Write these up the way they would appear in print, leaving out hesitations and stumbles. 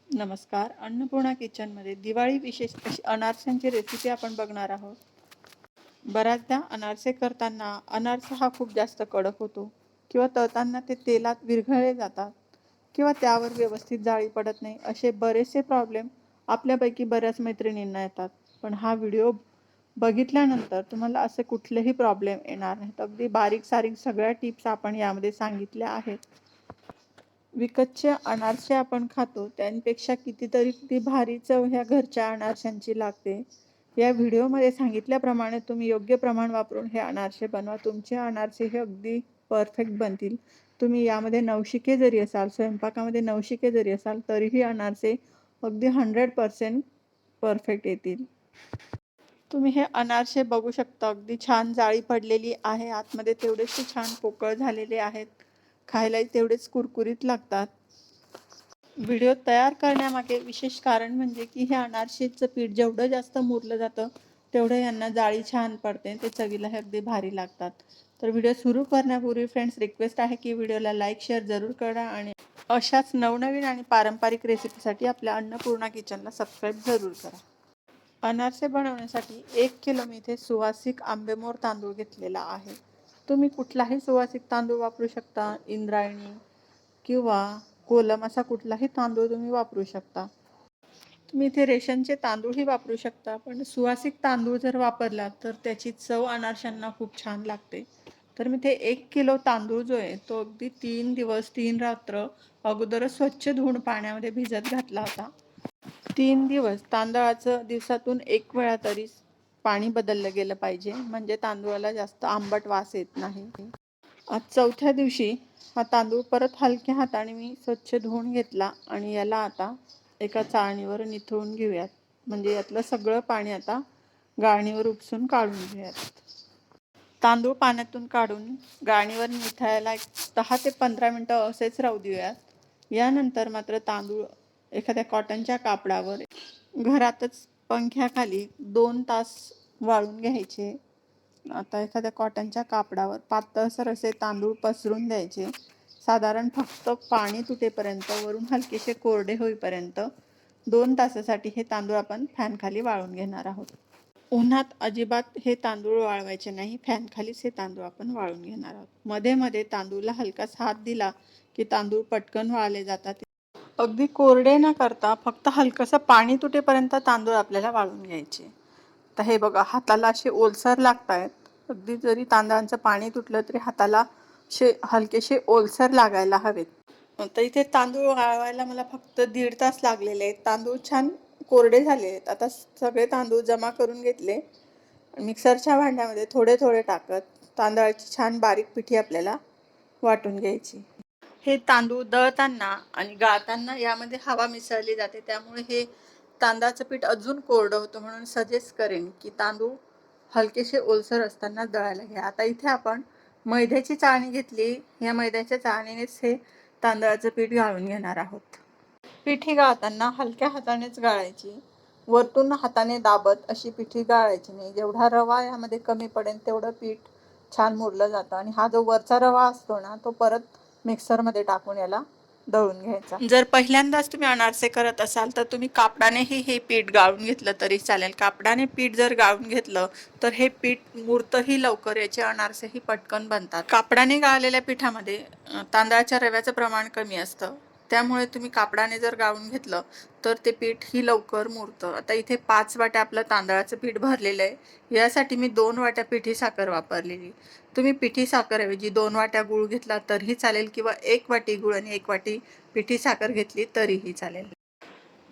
नमस्कार. अन्नपूर्णा किचनमध्ये दिवाळी विशेष अशी अनारसांची रेसिपी आपण बघणार आहोत. बऱ्याचदा अनारसे करताना अनारसा हा खूप जास्त कडक होतो किंवा तळताना ते तेलात विरघळले जातात किंवा त्यावर व्यवस्थित जाळी पडत नाही. असे बरेचसे प्रॉब्लेम आपल्यापैकी बऱ्याच मैत्रिणींना येतात. पण हा व्हिडिओ बघितल्यानंतर तुम्हाला असे कुठलेही प्रॉब्लेम येणार नाहीत. अगदी बारीक सारीक सगळ्या टिप्स आपण यामध्ये सांगितल्या आहेत. विकतचे अनारसे आपण खातो त्यांपेक्षा किती भारी चव ह्या घरच्या अनारशांची लागते. या व्हिडिओमध्ये सांगितल्याप्रमाणे तुम्ही योग्य प्रमाण वापरून हे अनारसे बनवा. तुमचे अनारसे हे अगदी परफेक्ट बनतील. तुम्ही यामध्ये नवशिके जरी असाल, स्वयंपाकामध्ये नवशिके जरी असाल, तरीही अनारसे अगदी 100% परफेक्ट येतील. तुम्ही हे अनारसे बघू शकता. अगदी छान जाळी पडलेली आहे. आतमध्ये तेवढेच छान पोकळ झालेले आहेत. खायलाही तेवढेच कुरकुरीत लागतात. व्हिडिओ तयार करण्यामागे विशेष कारण म्हणजे की हे अनारसेचं पीठ जेवढं जास्त मुरलं जातं तेवढं यांना जाळी छान पडते. ते चवीला हे अगदी भारी लागतात. तर व्हिडिओ सुरू करण्यापूर्वी फ्रेंड्स रिक्वेस्ट आहे की व्हिडिओला लाईक शेअर जरूर करा आणि अशाच नवनवीन आणि पारंपरिक रेसिपीसाठी आपल्या अन्नपूर्णा किचनला सबस्क्राईब जरूर करा. अनारसे बनवण्यासाठी 1 किलो मी इथे सुवासिक आंबेमोर तांदूळ घेतलेला आहे. तुम्ही कुठलाही सुवासिक तांदूळ वापरू शकता. इंद्रायणी किंवा कोलम असा कुठलाही तांदूळ तुम्ही वापरू शकता. तुम्ही इथे रेशनचे तांदूळही वापरू शकता, पण सुवासिक तांदूळ जर वापरला तर त्याची चव अनारशांना खूप छान लागते. तर मी ते 1 किलो तांदूळ जो आहे तो अगदी 3 दिवस 3 रात्र अगोदरच स्वच्छ धुवून पाण्यामध्ये भिजत घातला होता. 3 दिवस तांदळाचं दिवसातून 1 वेळा तरी पाणी बदललं गेलं पाहिजे, म्हणजे तांदूळाला जास्त आंबट वास येत नाही. आज चौथ्या दिवशी हा तांदूळ परत हलक्या हाताने मी स्वच्छ धुवून घेतला आणि याला आता एका चाळणीवर निथळून घेऊयात. म्हणजे यातलं सगळं पाणी आता गाळणीवर उपसून काढून घेऊयात. तांदूळ पाण्यातून काढून गाळणीवर निथळायला 10 ते 15 मिनटं असेच राहू देऊयात. यानंतर मात्र तांदूळ एखाद्या कॉटनच्या कापडावर घरातच पंख्याखाली 2 तास वाळून घ्यायचे. आता एखाद्या कॉटनच्या कापडावर पातळसर असे तांदूळ पसरून द्यायचे. साधारण फक्त पाणी तुटेपर्यंत, वरून हलकेसे कोरडे होईपर्यंत 2 तासासाठी हे तांदूळ आपण फॅनखाली वाळून घेणार आहोत. उन्हात अजिबात हे तांदूळ वाळवायचे नाही. फॅनखालीच हे तांदूळ आपण वाळून घेणार आहोत. मध्ये मध्ये तांदूळला हलकाच हात दिला की तांदूळ पटकन वाळले जातात. अगदी कोरडे न करता फक्त हलकंसं पाणी तुटेपर्यंत तांदूळ आपल्याला वाळून घ्यायचे. तर हे बघा, हाताला असे ओलसर लागत आहेत. अगदी जरी तांदळाचं पाणी तुटलं तरी हाताला हलकेसे ओलसर लागायला हवेत. तर इथे तांदूळ वाळवायला मला फक्त 1.5 तास लागलेले आहेत. तांदूळ छान कोरडे झाले आहेत. आता सगळे तांदूळ जमा करून घेतले. मिक्सरच्या भांड्यामध्ये थोडे थोडे टाकत तांदळाची छान बारीक पिठी आपल्याला वाटून घ्यायची. हे तांदूळ दळताना आणि गाळताना यामध्ये हवा मिसळली जाते, त्यामुळे हे तांदळाचं पीठ अजून कोरडं होतं. म्हणून सजेस्ट करेन की तांदूळ हलकेसे ओलसर असताना दळायला घ्या. आता इथे आपण मैद्याची चाळणी घेतली. या मैद्याच्या चाळणीनेच हे तांदळाचं पीठ गाळून घेणार आहोत. पिठी गाळताना हलक्या हातानेच गाळायची. वरतून हाताने दाबत अशी पिठी गाळायची नाही. जेवढा रवा यामध्ये कमी पडेल तेवढं पीठ छान मुरलं जातं. आणि हा जो वरचा रवा असतो ना, तो परत मिक्सरमध्ये टाकून याला दळून घ्यायचा. जर पहिल्यांदाच तुम्ही अनारसे करत असाल तर तुम्ही कापडानेही हे पीठ गाळून घेतलं तरी चालेल. कापडाने पीठ जर गाळून घेतलं तर हे पीठ मुरतंही लवकर, याचे अनारसेही पटकन बनतात. कापडाने गाळलेल्या पिठामध्ये तांदळाच्या रव्याचं प्रमाण कमी असतं, त्यामुळे तुम्ही कापडाने जर गाळून घेतलं तर ते पीठ ही लवकर मुरतं. आता इथे 5 वाट्या आपलं तांदळाचं पीठ भरलेलं आहे. यासाठी मी 2 वाट्या पिठी साखर वापरलेली. तुम्ही पिठी साखरऐवजी 2 वाट्या गूळ घेतला तरीही चालेल, किंवा 1 वाटी गूळ आणि 1 वाटी पिठी साखर घेतली तरीही चालेल.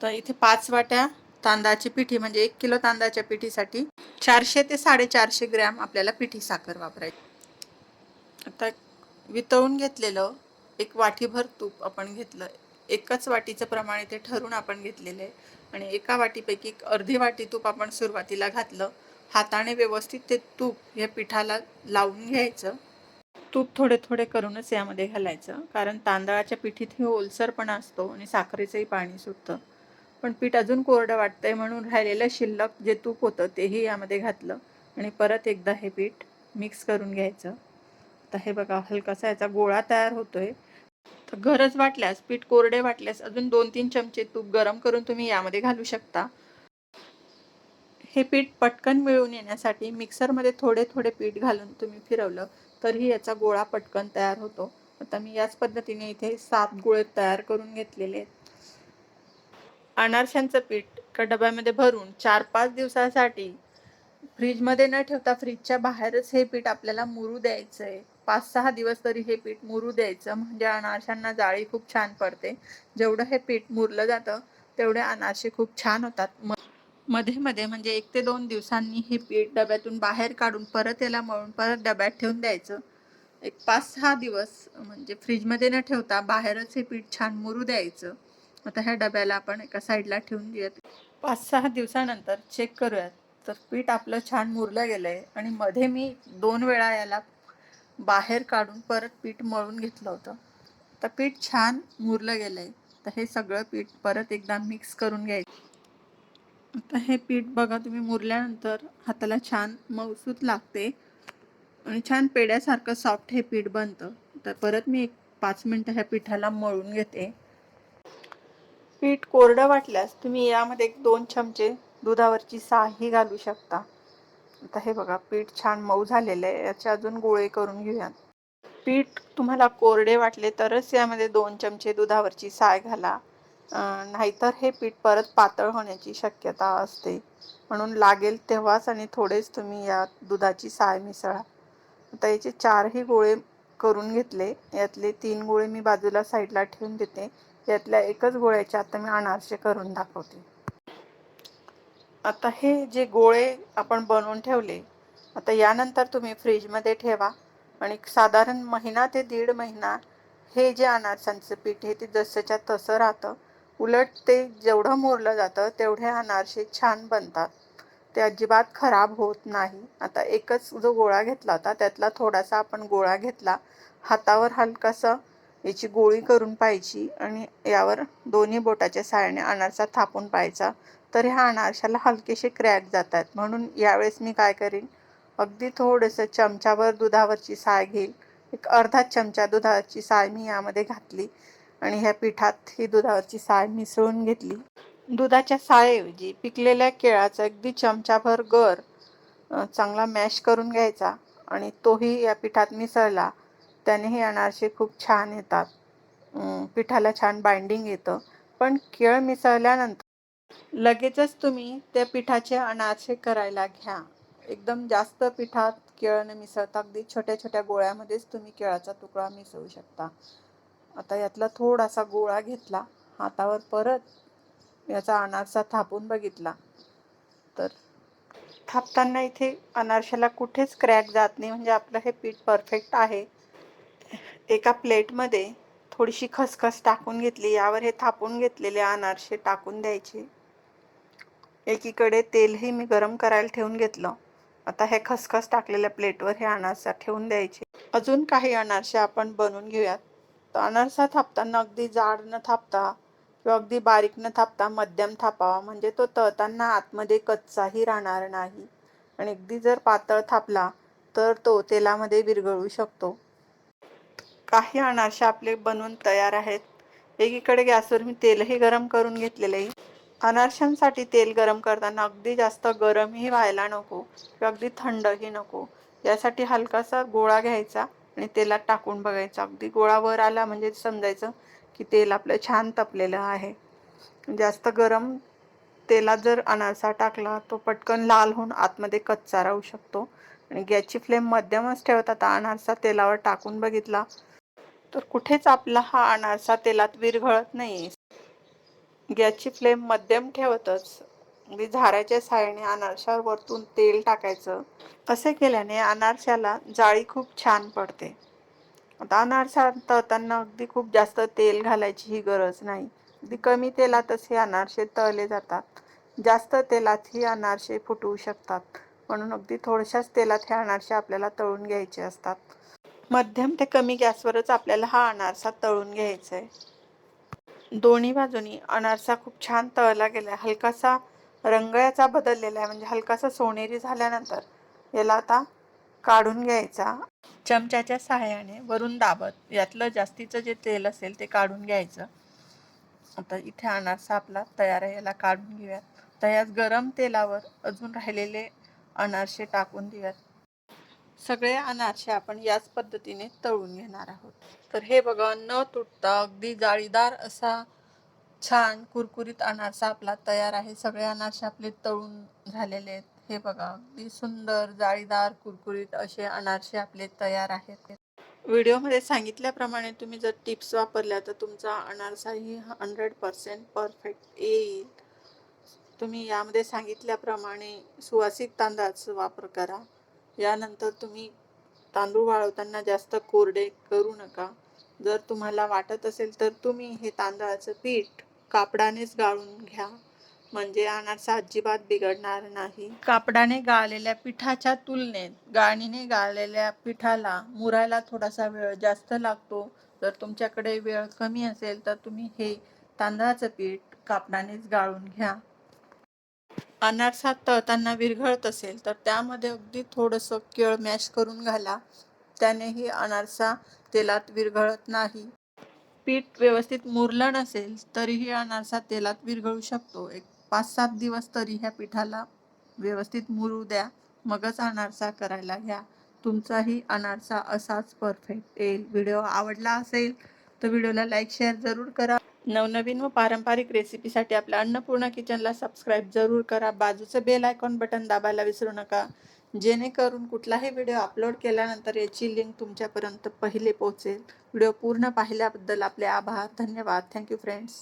तर इथे 5 वाट्या तांदळाची पिठी म्हणजे 1 किलो तांदळाच्या पिठीसाठी 400 ते 450 ग्रॅम आपल्याला पिठी साखर वापरायची. आता वितळून घेतलेलं 1 वाटीभर तूप आपण घेतलं. एकच वाटीचं प्रमाण इथे ठरवून आपण घेतलेलं आहे. आणि एका वाटीपैकी अर्धी वाटी तूप आपण सुरुवातीला घातलं. हाताने व्यवस्थित ते तूप या पिठाला लावून घ्यायचं. तूप थोडे थोडे करूनच यामध्ये घालायचं, कारण तांदळाच्या पिठीतही ओलसरपणा असतो आणि साखरेचंही पाणी सुटतं. पण पीठ अजून कोरडं वाटतंय म्हणून राहिलेलं शिल्लक जे तूप होतं तेही यामध्ये घातलं आणि परत एकदा हे पीठ मिक्स करून घ्यायचं. आता हे बघा, हलकासा याचा गोळा तयार होतोय. तर गरज वाटल्यास, पीठ कोरडे वाटल्यास अजून 2-3 चमचे तूप गरम करून तुम्ही यामध्ये घालू शकता. हे पीठ पटकन मिळून येण्यासाठी मिक्सरमध्ये थोडे-थोडे पीठ घालून तुम्ही फिरवलं, तरीही याचा गोळा पटकन तयार होतो. आता मी याच पद्धतीने इथे 7 गोळे तयार करून घेतलेले आहेत. अनारशांचं पीठ एका डब्यामध्ये भरून 4-5 दिवसासाठी फ्रीजमध्ये न ठेवता फ्रीजच्या बाहेरच हे पीठ आपल्याला मुरू द्यायचं आहे. 5-6 दिवस तरी हे पीठ मुरू द्यायचं, म्हणजे अनारशांना जाळी खूप छान पडते. जेवढं हे पीठ मुरलं जातं, तेवढे अनारसे खूप छान होतात. मध्ये-मध्ये म्हणजे 1 ते 2 दिवसांनी हे पीठ डब्यातून बाहेर काढून परत याला मळून परत डब्यात ठेवून द्यायचं. एक 5-6 दिवस म्हणजे फ्रीजमध्ये न ठेवता बाहेरच हे पीठ छान मुरू द्यायचं. आता ह्या डब्याला आपण एका साईडला ठेवून देऊयात. 5-6 दिवसानंतर चेक करूयात. तर पीठ आपलं छान मुरलं गेलंय आणि मध्ये मी 2 वेळा याला बाहेर काढून परत पीठ मळून घेतलं होतं. तर पीठ छान मुरलं गेलंय. तर हे सगळं पीठ परत एकदा मिक्स करून घ्यायचं. आता हे पीठ बघा तुम्ही मुरल्यानंतर हाताला छान मऊसूत लागते आणि छान पेड्यासारखं सॉफ्ट हे पीठ बनतं. तर परत मी एक 5 मिनिटं ह्या पिठाला मळून घेते. पीठ कोरडं वाटल्यास तुम्ही यामध्ये 2 चमचे दुधावरची सायही घालू शकता. आता हे बघा पीठ छान मऊ झालेलं आहे. याचे अजून गोळे करून घेऊयात. पीठ तुम्हाला कोरडे वाटले तरच यामध्ये 2 चमचे दुधावरची साय घाला. नाहीतर हे पीठ परत पातळ होण्याची शक्यता असते. म्हणून लागेल तेव्हाच आणि थोडेच तुम्ही यात दुधाची साय मिसळा. आता याचे 4ही गोळे करून घेतले. यातले 3 गोळे मी बाजूला साईडला ठेवून देते. यातल्या एकच गोळ्याचे आता मी अनारसे करून दाखवते. आता हे जे गोळे आपण बनवून ठेवले, आता यानंतर तुम्ही फ्रीजमध्ये ठेवा आणि साधारण महिना ते 1.5 महिना हे जे अनारसांचं पीठ आहे ते जसंच्या तसं राहतं. उलट ते जेवढं मुरलं जातं तेवढे अनारसे छान बनतात. ते अजिबात खराब होत नाही. आता एकच जो गोळा घेतला होता त्यातला थोडासा आपण गोळा घेतला. हातावर हलकासा याची गोळी करून पाहायची आणि यावर दोन्ही बोटाच्या सहाय्याने अनारसा थापून पाहायचा. तर ह्या अनारशाला हलकेसे क्रॅक जातात. म्हणून यावेळेस मी काय करीन, अगदी थोडंसं चमचाभर दुधावरची साय घेईल. एक अर्धा चमचा दुधाची साय मी यामध्ये घातली आणि ह्या पिठात ही दुधावरची साय मिसळून घेतली. दुधाच्या सायऐवजी पिकलेल्या केळाचा अगदी चमचाभर गर चांगला मॅश करून घ्यायचा आणि तोही या पिठात मिसळला. त्याने हे अनारसे खूप छान येतात. पिठाला छान बाइंडिंग येतं. पण केळ मिसळल्यानंतर लगेचच तुम्ही त्या पिठाचे अनारसे करायला घ्या. एकदम जास्त पिठात केळ न मिसळता अगदी छोट्या-छोट्या गोळ्यामध्येच तुम्ही केळाचा तुकडा मिसळू शकता. आता यातला थोडासा गोळा घेतला, हातावर परत याचा अनारसा थापून बघितला, तर थापताना इथे अनारशाला कुठेच क्रॅक जात नाही, म्हणजे आपलं हे पीठ परफेक्ट आहे. एका प्लेटमध्ये थोडीशी खसखस टाकून घेतली. यावर हे थापून घेतलेले अनारसे टाकून द्यायचे. एकीकडे तेलही मी गरम करायला ठेवून घेतलं. आता हे खसखस टाकलेल्या प्लेटवर हे अनारसा ठेवून द्यायचे. अजून काही अनारसे आपण बनवून घेऊयात. तर अनारसा थापताना अगदी जाड न थापता किंवा अगदी बारीक न थापता मध्यम थापावा, म्हणजे तो तळताना आतमध्ये कच्चाही राहणार नाही. आणि अगदी जर पातळ थापला तर तो तेलामध्ये विरघळू शकतो. काही अनारसे आपले बनवून तयार आहेत. एकीकडे गॅसवर मी तेलही गरम करून घेतलेले आहे. अनारशांसाठी तेल गरम करताना अगदी जास्त गरमही व्हायला नको किंवा अगदी थंडही नको. यासाठी हलकासा गोळा घ्यायचा आणि तेलात टाकून बघायचा. अगदी गोळा वर आला म्हणजे समजायचं की तेल आपलं छान तपलेलं आहे. जास्त गरम तेलात जर अनारसा टाकला तो पटकन लाल होऊन आतमध्ये कच्चा राहू शकतो. आणि गॅसची फ्लेम मध्यमच ठेवत आता अनारसा तेलावर टाकून बघितला तर कुठेच आपला हा अनारसा तेलात विरघळत नाही. गॅसची फ्लेम मध्यम ठेवतच अगदी झाऱ्याच्या साहाय्याने अनारशावर वरतून तेल टाकायचं. असे केल्याने अनारशाला जाळी खूप छान पडते. आता अनारसा तळताना अगदी खूप जास्त तेल घालायचीही गरज नाही. अगदी कमी तेलातच हे अनारसे तळले जातात. जास्त तेलात ही अनारसे फुटू शकतात. म्हणून अगदी थोड्याशाच तेलात हे अनारसे आपल्याला तळून घ्यायचे असतात. मध्यम ते कमी गॅसवरच आपल्याला हा अनारसा तळून घ्यायचा आहे. दोन्ही बाजूनी अनारसा खूप छान तळला गेला आहे. हलकासा रंग याचा बदललेला आहे, म्हणजे हलकासा सोनेरी झाल्यानंतर याला आता काढून घ्यायचा. चमच्याच्या सहाय्याने वरून दाबत यातलं जास्तीचं जे तेल असेल ते काढून घ्यायचं. आता इथे अनारसा आपला तयार आहे, याला काढून घेऊयात. तर याच गरम तेलावर अजून राहिलेले अनारसे टाकून देऊयात. सगळे अनारसे आपण याच पद्धतीने तळून घेणार आहोत. तर हे बघा, न तुटता अगदी जाळीदार असा छान कुरकुरीत अनारसा आपला तयार आहे. सगळे अनारसे आपले तळून झालेले आहेत. हे बघा, अगदी सुंदर जाळीदार कुरकुरीत असे अनारसे आपले तयार आहेत. व्हिडिओमध्ये सांगितल्याप्रमाणे तुम्ही जर टिप्स वापरल्या तर तुमचा अनारसाही 100% परफेक्ट येईल. तुम्ही यामध्ये सांगितल्याप्रमाणे सुवासिक तांदळाचा वापर करा. यानंतर तुम्ही तांदूळ वाळवताना जास्त कोरडे करू नका. जर तुम्हाला वाटत असेल तर तुम्ही हे तांदळाचं पीठ कापडानेच गाळून घ्या, म्हणजे अनारसा अजिबात बिघडणार नाही. कापडाने गाळलेल्या पिठाच्या तुलनेत गाळणीने गाळलेल्या पिठाला मुरायला थोडासा वेळ जास्त लागतो. जर तुमच्याकडे वेळ कमी असेल तर तुम्ही हे तांदळाचं पीठ कापडानेच गाळून घ्या. अनारसा तळताना विरघळत असेल तर त्यामध्ये अगदी थोडंसं केळ मॅश करून घाला. त्यानेही अनारसा तेलात विरघळत नाही. पीठ व्यवस्थित मुरलं नसेल तरीही अनारसा तेलात विरघळू शकतो. एक 5-7 दिवस तरी ह्या पिठाला व्यवस्थित मुरू द्या, मगच अनारसा करायला घ्या. तुमचाही अनारसा असाच परफेक्ट येईल. व्हिडिओ आवडला असेल तर व्हिडिओला लाईक शेअर जरूर करा. नवनवीन व पारंपरिक रेसिपीसाठी आपल्या अन्नपूर्णा किचनला सबस्क्राईब जरूर करा. बाजूचं बेल आयकॉन बटन दाबायला विसरू नका, जेणेकरून कुठलाही व्हिडिओ अपलोड केल्यानंतर याची लिंक तुमच्यापर्यंत पहिले पोहोचेल. व्हिडिओ पूर्ण पाहिल्याबद्दल आपले आभार. धन्यवाद. Thank you friends.